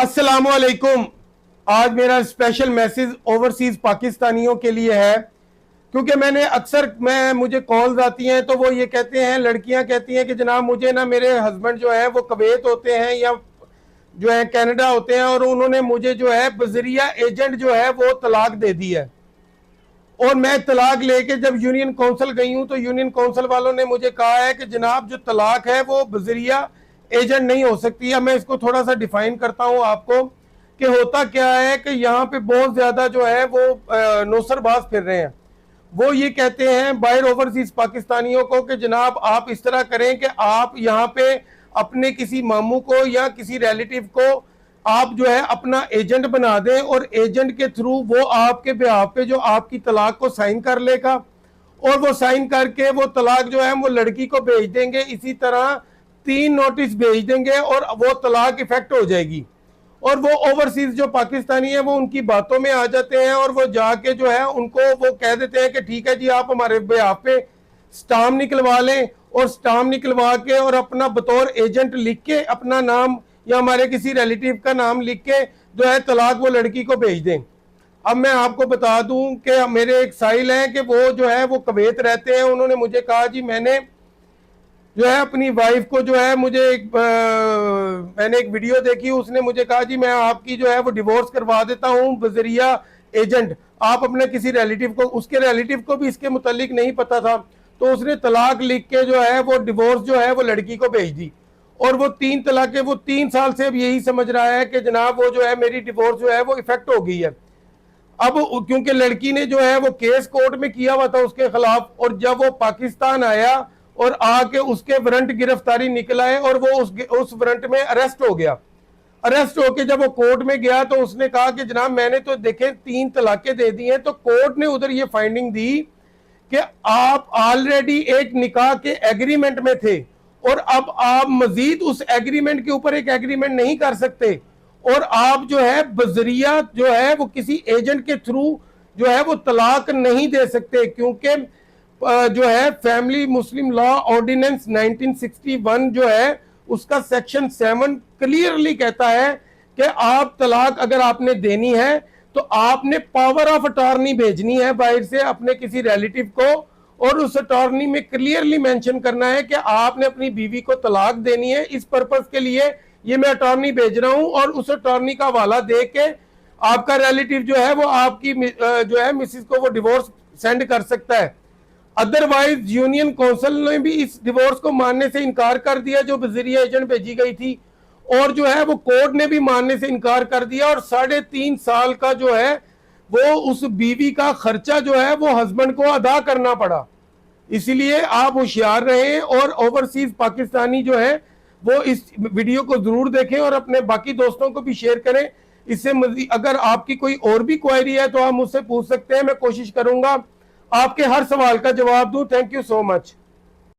अस्सलाम वालेकुम। आज मेरा स्पेशल मैसेज ओवरसीज पाकिस्तानियों के लिए है, क्योंकि मैंने अक्सर मुझे कॉल्स आती हैं तो वो ये कहते हैं, लड़कियां कहती हैं कि जनाब मुझे ना मेरे हस्बैंड जो है वो कुवैत होते हैं या जो है कनाडा होते हैं और उन्होंने मुझे जो है बजरिया एजेंट जो है वो तलाक दे दी है। और मैं तलाक लेके जब यूनियन काउंसिल गई हूं तो यूनियन काउंसिल वालों ने मुझे कहा है कि जनाब जो तलाक है वो बजरिया एजेंट नहीं हो सकती है। मैं इसको थोड़ा सा डिफाइन करता हूं आपको कि होता क्या है कि यहाँ पे बहुत ज्यादा जो है वो नौसरबाज फिर रहे हैं। वो ये कहते हैं बाहर ओवरसीज पाकिस्तानियों को कि जनाब आप इस तरह करें कि आप यहाँ पे अपने किसी मामू को या किसी रिलेटिव को आप जो है अपना एजेंट बना दें और एजेंट के थ्रू वो आपके बिहाफ पे जो आपकी तलाक को साइन कर लेगा और वो साइन करके वो तलाक जो है वो लड़की को भेज देंगे। इसी तरह 3 नोटिस भेज देंगे और वो तलाक इफेक्ट हो जाएगी। और वो ओवरसीज जो पाकिस्तानी है वो उनकी बातों में आ जाते हैं और वो जाके जो है उनको वो कह देते हैं कि ठीक है जी आप हमारे बिहाफ पे स्टाम्प निकलवा लें और स्टाम्प निकलवा के और अपना बतौर एजेंट लिख के अपना नाम या हमारे किसी रिलेटिव का नाम लिख के जो है तलाक वो लड़की को भेज दें। अब मैं आपको बता दूं कि मेरे एक साहिल हैं कि वो जो है वो कुवैत रहते हैं। उन्होंने मुझे कहा जी मैंने जो है अपनी वाइफ को जो है मैंने एक वीडियो देखी, उसने मुझे कहा जी मैं आपकी जो है वो डिवोर्स करवा देता हूं बजरिया एजेंट। आप अपने किसी रिलेटिव को, उसके रिलेटिव को भी इसके मुतालिक नहीं पता था, तो उसने तलाक लिख के जो है वो डिवोर्स जो है वो लड़की को भेज दी। और वो 3 तलाकें वो 3 साल से अब यही समझ रहा है कि जनाब वो जो है मेरी डिवोर्स जो है वो इफेक्ट हो गई है। अब क्योंकि लड़की ने जो है वो केस कोर्ट में किया हुआ था उसके खिलाफ, और जब वो पाकिस्तान आया और आके उसके वारंट गिरफ्तारी निकला है और वो उस वारंट में अरेस्ट हो गया। अरेस्ट होके जब वो कोर्ट में गया तो उसने कहा कि जनाब मैंने तो देखे 3 तलाकें दे दी हैं। तो कोर्ट ने उधर ये फाइंडिंग दी कि आप ऑलरेडी एक निकाह के एग्रीमेंट में थे और अब आप मजीद उस एग्रीमेंट के ऊपर एक एग्रीमेंट नहीं कर सकते और आप जो है बजरिया जो है वो किसी एजेंट के थ्रू जो है वो तलाक नहीं दे सकते, क्योंकि जो है फैमिली मुस्लिम लॉ ऑर्डिनेंस 1961 जो है उसका सेक्शन 7 क्लियरली कहता है कि आप तलाक अगर आपने देनी है तो आपने पावर ऑफ अटॉर्नी भेजनी है बाहर से अपने किसी रिलेटिव को, और उस अटॉर्नी में क्लियरली मेंशन करना है कि आपने अपनी बीवी को तलाक देनी है, इस पर्पस के लिए ये मैं अटॉर्नी भेज रहा हूं। और उस अटॉर्नी का हवाला दे के आपका रिलेटिव जो है वो आपकी जो है मिसिस को वो डिवोर्स सेंड कर सकता है। अदरवाइज यूनियन काउंसिल ने भी इस डिवोर्स को मानने से इनकार कर दिया जो बजरिया एजेंट भेजी गई थी, और जो है वो कोर्ट ने भी मानने से इनकार कर दिया, और 3.5 साल का जो है वो उस बीवी का खर्चा जो है वो हस्बैंड को अदा करना पड़ा। इसलिए आप होशियार रहें और ओवरसीज पाकिस्तानी जो है वो इस वीडियो को जरूर देखें और अपने बाकी दोस्तों को भी शेयर करें। इससे अगर आपकी कोई और भी क्वेरी है तो आप मुझसे पूछ सकते हैं, मैं कोशिश करूंगा आपके हर सवाल का जवाब दूं। Thank you so much.